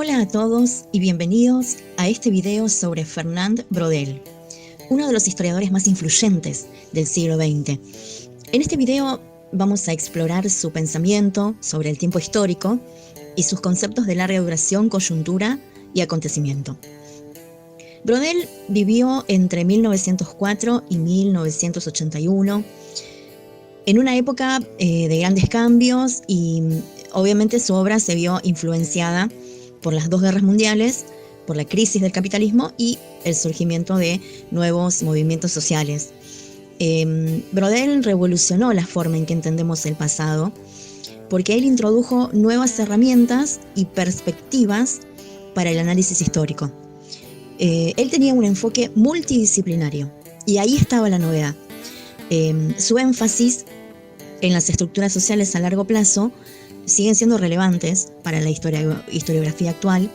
Hola a todos y bienvenidos a este video sobre Fernand Braudel, uno de los historiadores más influyentes del siglo XX. En este video vamos a explorar su pensamiento sobre el tiempo histórico y sus conceptos de larga duración, coyuntura y acontecimiento. Braudel vivió entre 1904 y 1981, en una época de grandes cambios, y obviamente su obra se vio influenciada por las dos guerras mundiales, por la crisis del capitalismo y el surgimiento de nuevos movimientos sociales. Braudel revolucionó la forma en que entendemos el pasado, porque él introdujo nuevas herramientas y perspectivas para el análisis histórico. Él tenía un enfoque multidisciplinario y ahí estaba la novedad. Su énfasis en las estructuras sociales a largo plazo siguen siendo relevantes para la historiografía actual,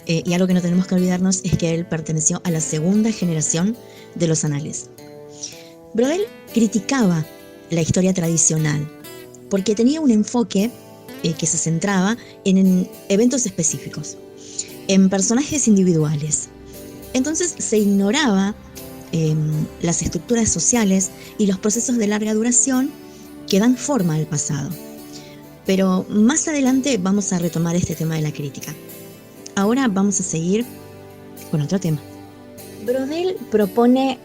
y algo que no tenemos que olvidarnos es que él perteneció a la segunda generación de los anales. Braudel criticaba la historia tradicional porque tenía un enfoque que se centraba en eventos específicos, en personajes individuales. Entonces se ignoraba las estructuras sociales y los procesos de larga duración que dan forma al pasado. Pero más adelante vamos a retomar este tema de la crítica. Ahora vamos a seguir con otro tema. Braudel propone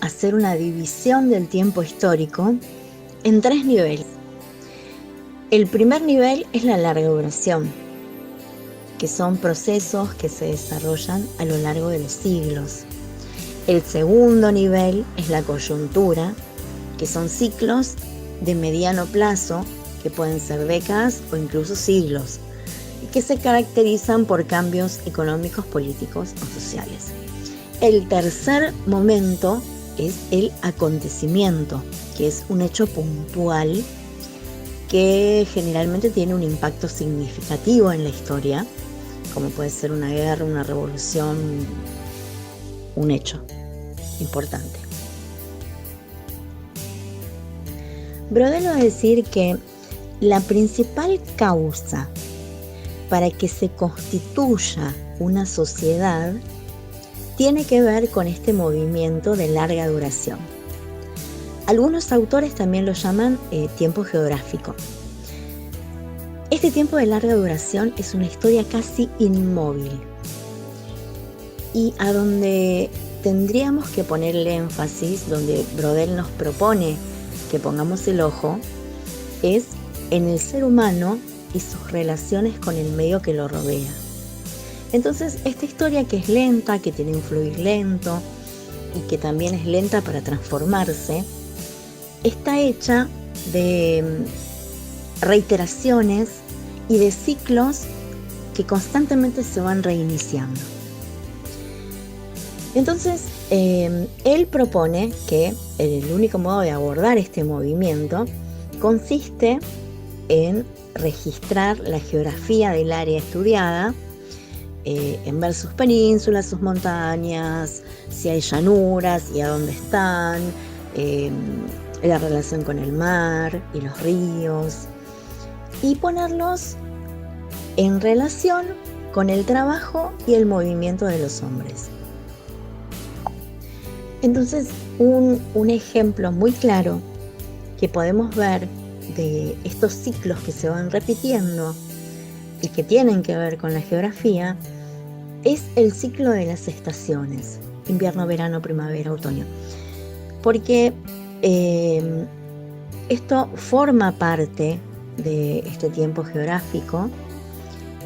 hacer una división del tiempo histórico en tres niveles. El primer nivel es la larga duración, que son procesos que se desarrollan a lo largo de los siglos. El segundo nivel es la coyuntura, que son ciclos de mediano plazo, que pueden ser décadas o incluso siglos, y que se caracterizan por cambios económicos, políticos o sociales. El tercer momento es el acontecimiento, que es un hecho puntual que generalmente tiene un impacto significativo en la historia, como puede ser una guerra, una revolución, un hecho importante. Braudel va a decir que la principal causa para que se constituya una sociedad tiene que ver con este movimiento de larga duración. Algunos autores también lo llaman tiempo geográfico. Este tiempo de larga duración es una historia casi inmóvil, y a donde tendríamos que ponerle énfasis, donde Braudel nos propone que pongamos el ojo, es en el ser humano y sus relaciones con el medio que lo rodea. Entonces, esta historia, que es lenta, que tiene un fluir lento y que también es lenta para transformarse, está hecha de reiteraciones y de ciclos que constantemente se van reiniciando. Entonces, él propone que el único modo de abordar este movimiento consiste en registrar la geografía del área estudiada, en ver sus penínsulas, sus montañas, si hay llanuras y a dónde están, la relación con el mar y los ríos, y ponerlos en relación con el trabajo y el movimiento de los hombres. Entonces, un ejemplo muy claro que podemos ver de estos ciclos que se van repitiendo y que tienen que ver con la geografía es el ciclo de las estaciones: invierno, verano, primavera, otoño, porque esto forma parte de este tiempo geográfico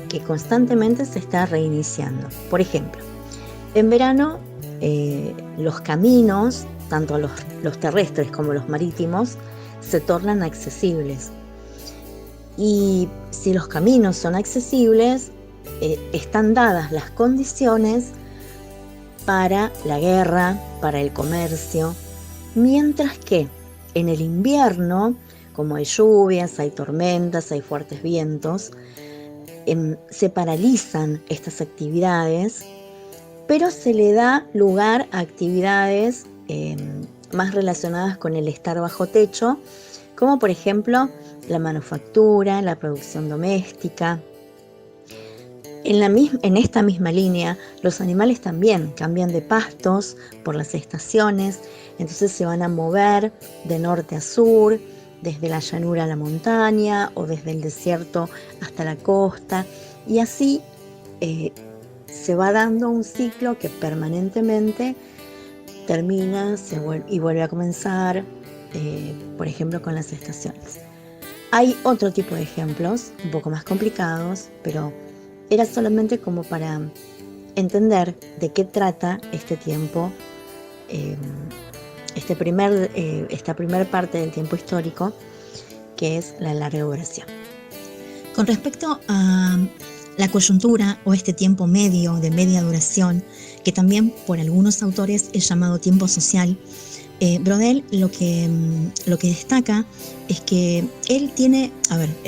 que constantemente se está reiniciando. Por ejemplo, en verano los caminos, tanto los terrestres como los marítimos, se tornan accesibles. Y si los caminos son accesibles, están dadas las condiciones para la guerra, para el comercio, mientras que en el invierno, como hay lluvias, hay tormentas, hay fuertes vientos, se paralizan estas actividades, pero se le da lugar a actividades más relacionadas con el estar bajo techo, como por ejemplo la manufactura, la producción doméstica. En esta misma línea, los animales también cambian de pastos por las estaciones, entonces se van a mover de norte a sur, desde la llanura a la montaña o desde el desierto hasta la costa, y así se va dando un ciclo que permanentemente termina y vuelve a comenzar, por ejemplo, con las estaciones. Hay otro tipo de ejemplos, un poco más complicados, pero era solamente como para entender de qué trata este tiempo, esta primer parte del tiempo histórico, que es la larga duración. Con respecto a la coyuntura o este tiempo medio de media duración, que también por algunos autores es llamado tiempo social, Braudel lo que destaca es que él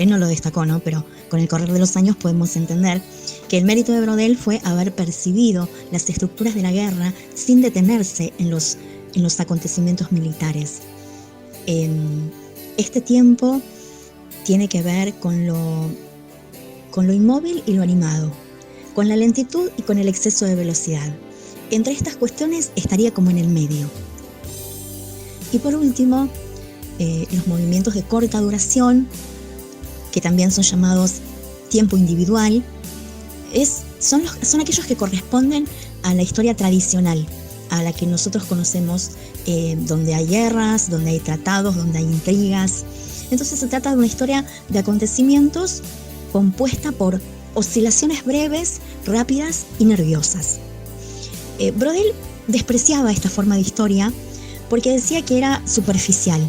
no lo destacó, ¿no? Pero con el correr de los años podemos entender que el mérito de Braudel fue haber percibido las estructuras de la guerra sin detenerse en los acontecimientos militares. Este tiempo tiene que ver con lo inmóvil y lo animado, con la lentitud y con el exceso de velocidad. Entre estas cuestiones estaría como en el medio. Y por último, los movimientos de corta duración, que también son llamados tiempo individual, son aquellos que corresponden a la historia tradicional, a la que nosotros conocemos, donde hay guerras, donde hay tratados, donde hay intrigas. Entonces se trata de una historia de acontecimientos compuesta por oscilaciones breves, rápidas y nerviosas. Braudel despreciaba esta forma de historia porque decía que era superficial,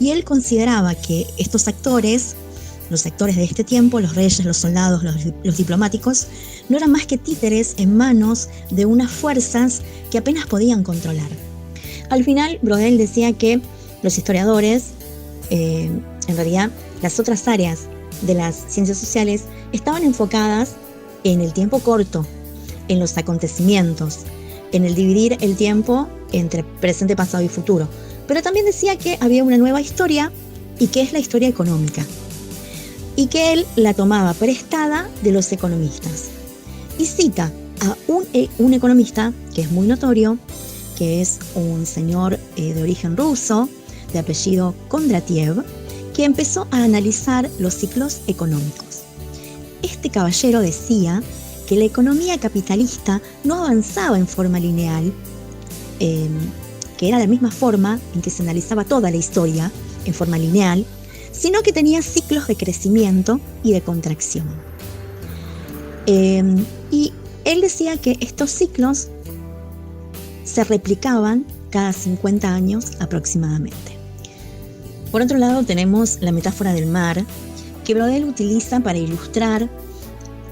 y él consideraba que estos actores, los actores de este tiempo, los reyes, los soldados, los diplomáticos, no eran más que títeres en manos de unas fuerzas que apenas podían controlar. Al final, Braudel decía que los historiadores, en realidad las otras áreas de las ciencias sociales, estaban enfocadas en el tiempo corto, en los acontecimientos, en el dividir el tiempo entre presente, pasado y futuro. Pero también decía que había una nueva historia, y que es la historia económica, y que él la tomaba prestada de los economistas. Y cita a un economista que es muy notorio, que es un señor de origen ruso, de apellido Kondratiev, que empezó a analizar los ciclos económicos. Este caballero decía que la economía capitalista no avanzaba en forma lineal, que era la misma forma en que se analizaba toda la historia en forma lineal, sino que tenía ciclos de crecimiento y de contracción. Y él decía que estos ciclos se replicaban cada 50 años aproximadamente. Por otro lado, tenemos la metáfora del mar, que Braudel utiliza para ilustrar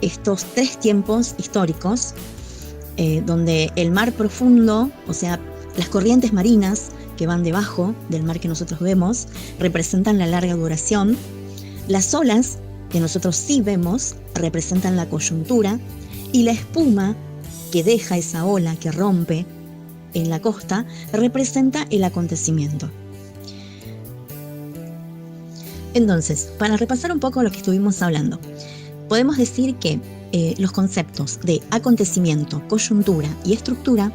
estos tres tiempos históricos, donde el mar profundo, o sea, las corrientes marinas que van debajo del mar que nosotros vemos, representan la larga duración. Las olas, que nosotros sí vemos, representan la coyuntura, y la espuma que deja esa ola, que rompe en la costa, representa el acontecimiento. Entonces, para repasar un poco lo que estuvimos hablando, podemos decir que los conceptos de acontecimiento, coyuntura y estructura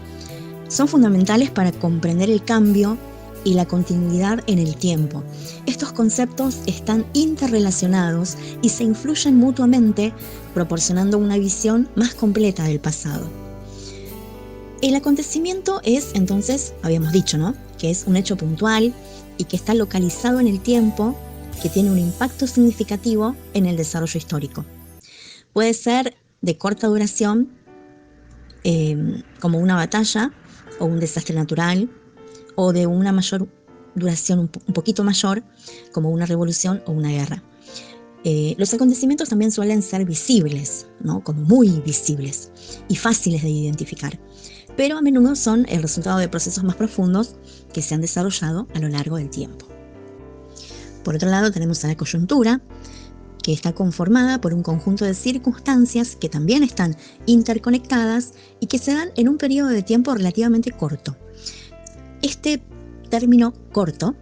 son fundamentales para comprender el cambio y la continuidad en el tiempo. Estos conceptos están interrelacionados y se influyen mutuamente, proporcionando una visión más completa del pasado. El acontecimiento es, entonces, habíamos dicho, ¿no?, que es un hecho puntual y que está localizado en el tiempo, que tiene un impacto significativo en el desarrollo histórico. Puede ser de corta duración, como una batalla o un desastre natural, o de una mayor duración, un poquito mayor, como una revolución o una guerra. Los acontecimientos también suelen ser visibles, ¿no?, como muy visibles y fáciles de identificar, pero a menudo son el resultado de procesos más profundos que se han desarrollado a lo largo del tiempo. Por otro lado, tenemos a la coyuntura, que está conformada por un conjunto de circunstancias que también están interconectadas y que se dan en un periodo de tiempo relativamente corto. Este término corto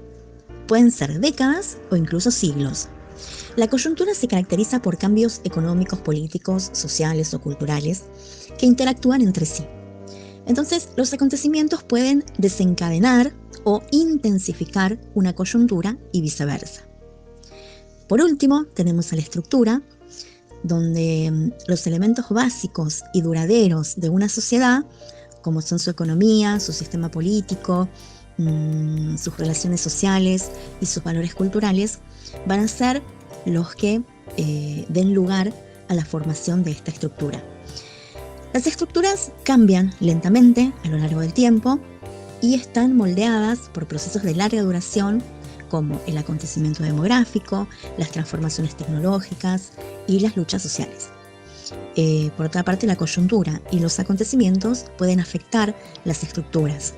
pueden ser décadas o incluso siglos. La coyuntura se caracteriza por cambios económicos, políticos, sociales o culturales que interactúan entre sí. Entonces, los acontecimientos pueden desencadenar o intensificar una coyuntura y viceversa. Por último, tenemos a la estructura, donde los elementos básicos y duraderos de una sociedad, como son su economía, su sistema político, sus relaciones sociales y sus valores culturales, van a ser los que den lugar a la formación de esta estructura. Las estructuras cambian lentamente a lo largo del tiempo y están moldeadas por procesos de larga duración, como el acontecimiento demográfico, las transformaciones tecnológicas y las luchas sociales. Por otra parte, la coyuntura y los acontecimientos pueden afectar las estructuras,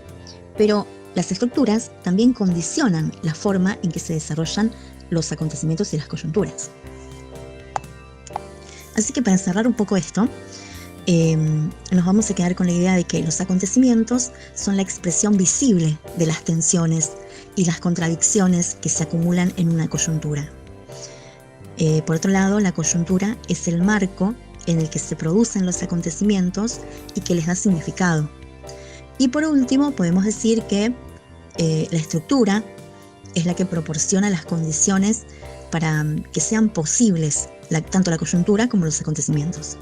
pero las estructuras también condicionan la forma en que se desarrollan los acontecimientos y las coyunturas. Así que para cerrar un poco esto, nos vamos a quedar con la idea de que los acontecimientos son la expresión visible de las tensiones y las contradicciones que se acumulan en una coyuntura. Por otro lado, la coyuntura es el marco en el que se producen los acontecimientos y que les da significado. Y por último, podemos decir que la estructura es la que proporciona las condiciones para que sean posibles tanto la coyuntura como los acontecimientos.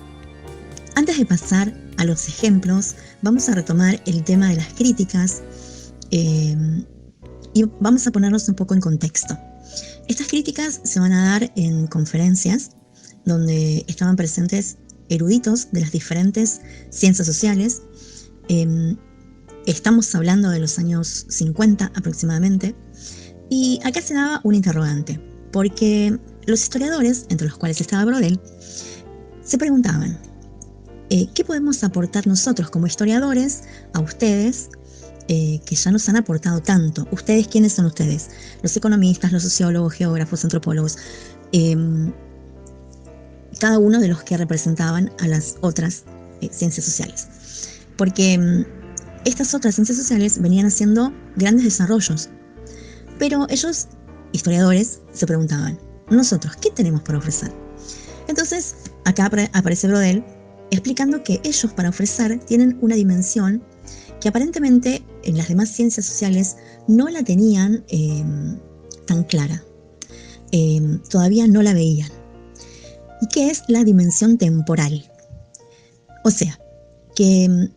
Antes de pasar a los ejemplos, vamos a retomar el tema de las críticas y vamos a ponernos un poco en contexto. Estas críticas se van a dar en conferencias donde estaban presentes eruditos de las diferentes ciencias sociales. Estamos hablando de los años 50 aproximadamente, y acá se daba un interrogante, porque los historiadores, entre los cuales estaba Braudel, se preguntaban, ¿qué podemos aportar nosotros como historiadores a ustedes que ya nos han aportado tanto? ¿Ustedes quiénes son ustedes? Los economistas, los sociólogos, geógrafos, antropólogos, cada uno de los que representaban a las otras ciencias sociales. Porque estas otras ciencias sociales venían haciendo grandes desarrollos, pero ellos, historiadores, se preguntaban, nosotros, ¿qué tenemos para ofrecer? Entonces, acá aparece Braudel explicando que ellos para ofrecer tienen una dimensión que aparentemente en las demás ciencias sociales no la tenían tan clara, todavía no la veían, y que es la dimensión temporal. O sea, que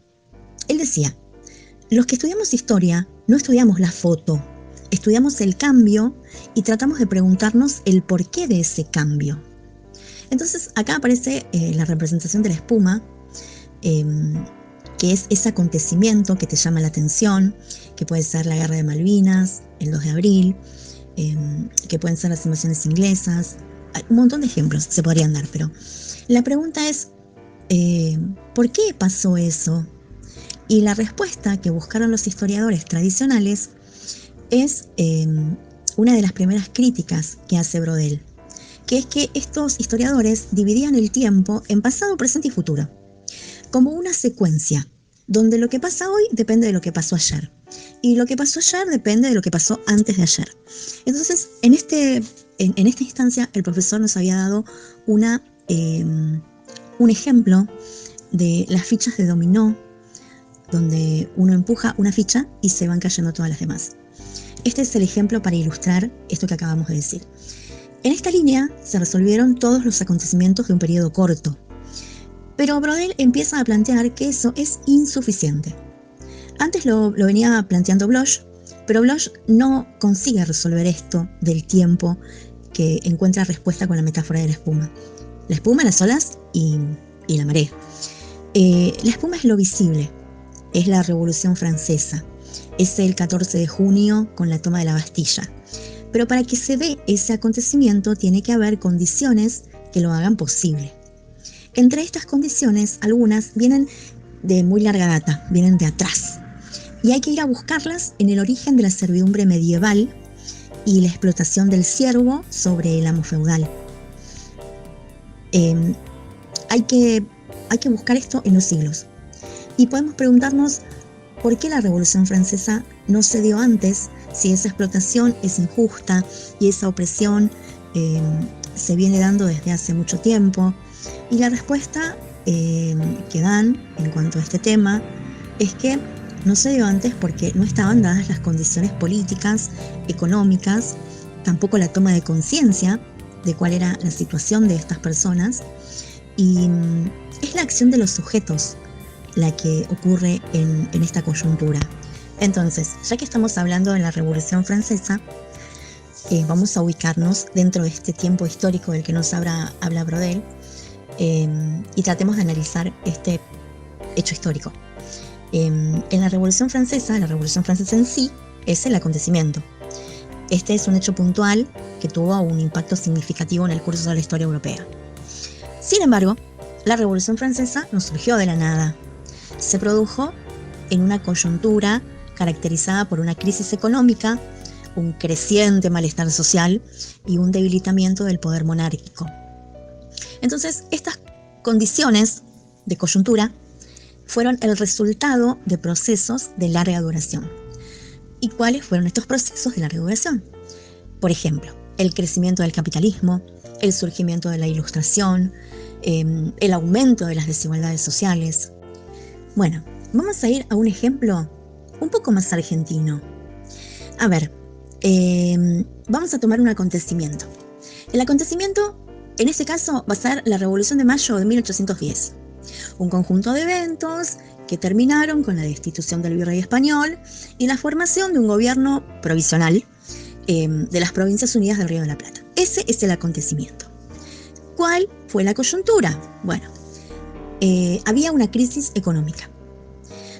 él decía, los que estudiamos historia no estudiamos la foto, estudiamos el cambio y tratamos de preguntarnos el porqué de ese cambio. Entonces acá aparece la representación de la espuma, que es ese acontecimiento que te llama la atención, que puede ser la Guerra de Malvinas, el 2 de abril, que pueden ser las invasiones inglesas. Hay un montón de ejemplos se podrían dar, pero la pregunta es, ¿por qué pasó eso? Y la respuesta que buscaron los historiadores tradicionales es una de las primeras críticas que hace Braudel, que es que estos historiadores dividían el tiempo en pasado, presente y futuro, como una secuencia, donde lo que pasa hoy depende de lo que pasó ayer, y lo que pasó ayer depende de lo que pasó antes de ayer. Entonces, en esta instancia, el profesor nos había dado un ejemplo de las fichas de dominó, donde uno empuja una ficha y se van cayendo todas las demás. Este es el ejemplo para ilustrar esto que acabamos de decir. En esta línea se resolvieron todos los acontecimientos de un periodo corto, pero Braudel empieza a plantear que eso es insuficiente. Antes lo venía planteando Bloch, pero Bloch no consigue resolver esto del tiempo, que encuentra respuesta con la metáfora de la espuma. La espuma, las olas y la marea. La espuma es lo visible, es la Revolución Francesa, es el 14 de junio con la toma de la Bastilla. Pero para que se dé ese acontecimiento tiene que haber condiciones que lo hagan posible. Entre estas condiciones, algunas vienen de muy larga data, vienen de atrás. Y hay que ir a buscarlas en el origen de la servidumbre medieval y la explotación del siervo sobre el amo feudal. Hay que buscar esto en los siglos. Y podemos preguntarnos por qué la Revolución Francesa no se dio antes, si esa explotación es injusta y esa opresión se viene dando desde hace mucho tiempo, y la respuesta que dan en cuanto a este tema es que no se dio antes porque no estaban dadas las condiciones políticas, económicas, tampoco la toma de conciencia de cuál era la situación de estas personas, y es la acción de los sujetos la que ocurre en esta coyuntura. Entonces, ya que estamos hablando de la Revolución Francesa, vamos a ubicarnos dentro de este tiempo histórico del que nos habla Braudel, y tratemos de analizar este hecho histórico. En la Revolución Francesa en sí es el acontecimiento. Este es un hecho puntual que tuvo un impacto significativo en el curso de la historia europea. Sin embargo, la Revolución Francesa no surgió de la nada. Se produjo en una coyuntura caracterizada por una crisis económica, un creciente malestar social y un debilitamiento del poder monárquico. Entonces, estas condiciones de coyuntura fueron el resultado de procesos de larga duración. ¿Y cuáles fueron estos procesos de larga duración? Por ejemplo, el crecimiento del capitalismo, el surgimiento de la Ilustración, el aumento de las desigualdades sociales. Bueno, vamos a ir a un ejemplo un poco más argentino. A ver, vamos a tomar un acontecimiento. El acontecimiento, en este caso, va a ser la Revolución de Mayo de 1810. Un conjunto de eventos que terminaron con la destitución del virrey español y la formación de un gobierno provisional de las Provincias Unidas del Río de la Plata. Ese es el acontecimiento. ¿Cuál fue la coyuntura? Bueno, había una crisis económica.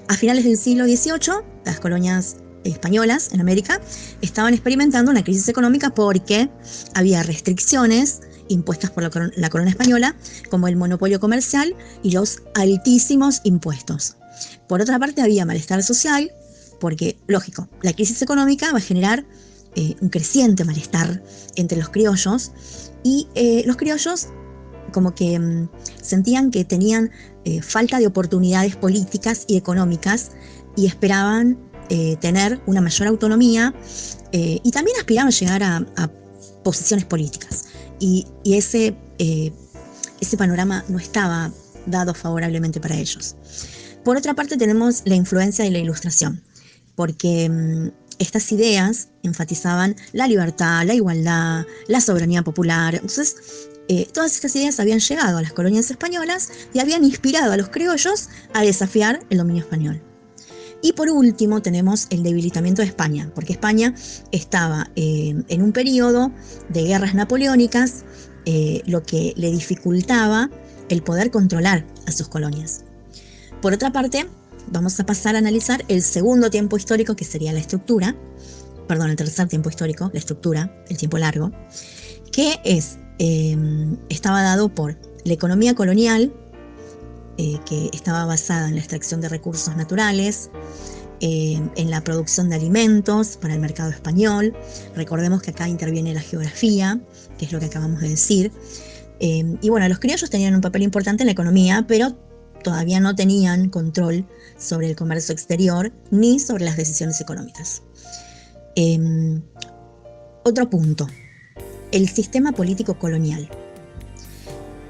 A finales del siglo XVIII, las colonias españolas en América estaban experimentando una crisis económica porque había restricciones impuestas por la corona española, como el monopolio comercial y los altísimos impuestos. Por otra parte, había malestar social, porque, lógico, la crisis económica va a generar un creciente malestar entre los criollos, y los criollos como que sentían que tenían falta de oportunidades políticas y económicas y esperaban tener una mayor autonomía, y también aspiraban a llegar a posiciones políticas. Y ese panorama no estaba dado favorablemente para ellos. Por otra parte, tenemos la influencia de la Ilustración, porque estas ideas enfatizaban la libertad, la igualdad, la soberanía popular. Entonces, todas estas ideas habían llegado a las colonias españolas y habían inspirado a los criollos a desafiar el dominio español. Y por último tenemos el debilitamiento de España, porque España estaba en un periodo de guerras napoleónicas, lo que le dificultaba el poder controlar a sus colonias. Por otra parte, vamos a pasar a analizar el segundo tiempo histórico, que sería el tercer tiempo histórico, la estructura, el tiempo largo, que estaba dado por la economía colonial, que estaba basada en la extracción de recursos naturales, en la producción de alimentos para el mercado español. Recordemos que acá interviene la geografía, que es lo que acabamos de decir. Y bueno, los criollos tenían un papel importante en la economía, pero todavía no tenían control sobre el comercio exterior ni sobre las decisiones económicas. Otro punto, el sistema político colonial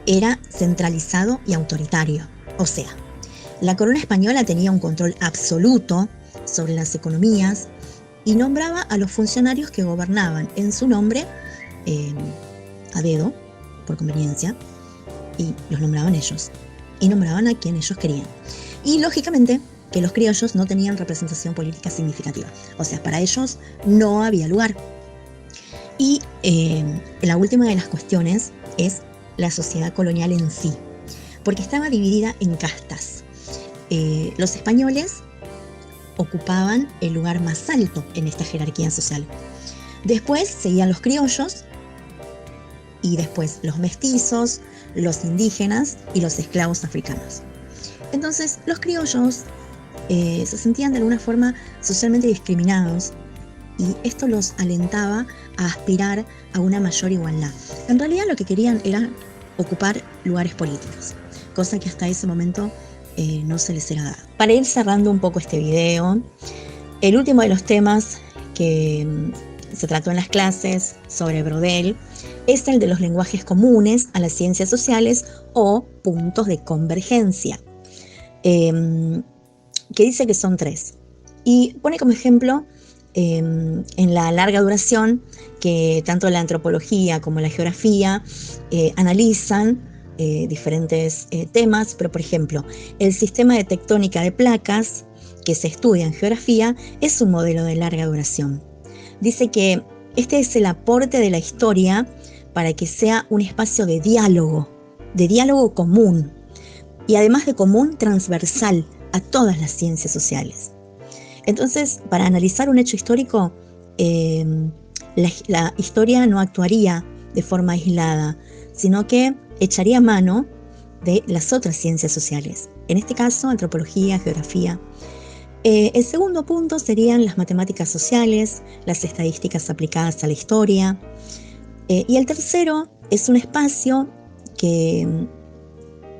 era centralizado y autoritario. O sea, la corona española tenía un control absoluto sobre las economías y nombraba a los funcionarios que gobernaban en su nombre a dedo, por conveniencia, y los nombraban ellos, y nombraban a quien ellos querían. Y lógicamente que los criollos no tenían representación política significativa, o sea, para ellos no había lugar. Y la última de las cuestiones es la sociedad colonial en sí, porque estaba dividida en castas. Los españoles ocupaban el lugar más alto en esta jerarquía social. Después seguían los criollos, y después los mestizos, los indígenas y los esclavos africanos. Entonces, los criollos se sentían de alguna forma socialmente discriminados, y esto los alentaba a aspirar a una mayor igualdad. En realidad lo que querían era ocupar lugares políticos, cosa que hasta ese momento no se les era dado. Para ir cerrando un poco este video, el último de los temas que se trató en las clases sobre Braudel es el de los lenguajes comunes a las ciencias sociales o puntos de convergencia, que dice que son 3. Y pone como ejemplo en la larga duración que tanto la antropología como la geografía analizan diferentes temas, pero por ejemplo, el sistema de tectónica de placas que se estudia en geografía es un modelo de larga duración. Dice que este es el aporte de la historia para que sea un espacio de diálogo común, y además de común, transversal a todas las ciencias sociales. Entonces, para analizar un hecho histórico, la historia no actuaría de forma aislada, sino que echaría mano de las otras ciencias sociales, en este caso antropología, geografía. El segundo punto serían las matemáticas sociales, las estadísticas aplicadas a la historia. Y el tercero es un espacio que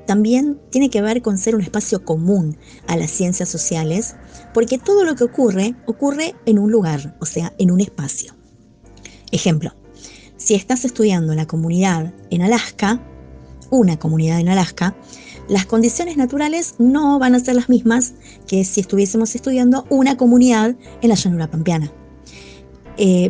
también tiene que ver con ser un espacio común a las ciencias sociales, porque todo lo que ocurre en un lugar, o sea, en un espacio. Ejemplo, si estás estudiando la comunidad en Alaska, una comunidad en Alaska, las condiciones naturales no van a ser las mismas que si estuviésemos estudiando una comunidad en la llanura pampeana.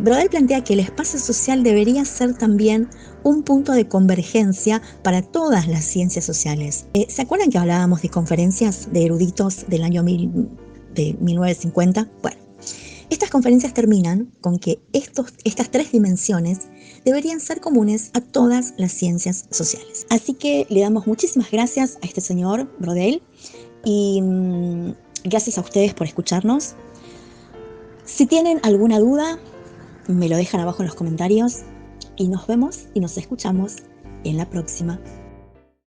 Brodel plantea que el espacio social debería ser también un punto de convergencia para todas las ciencias sociales. ¿Se acuerdan que hablábamos de conferencias de eruditos del año 1950? Bueno, estas conferencias terminan con que estas 3 dimensiones deberían ser comunes a todas las ciencias sociales. Así que le damos muchísimas gracias a este señor Brodel y gracias a ustedes por escucharnos. Si tienen alguna duda, me lo dejan abajo en los comentarios y nos vemos y nos escuchamos en la próxima.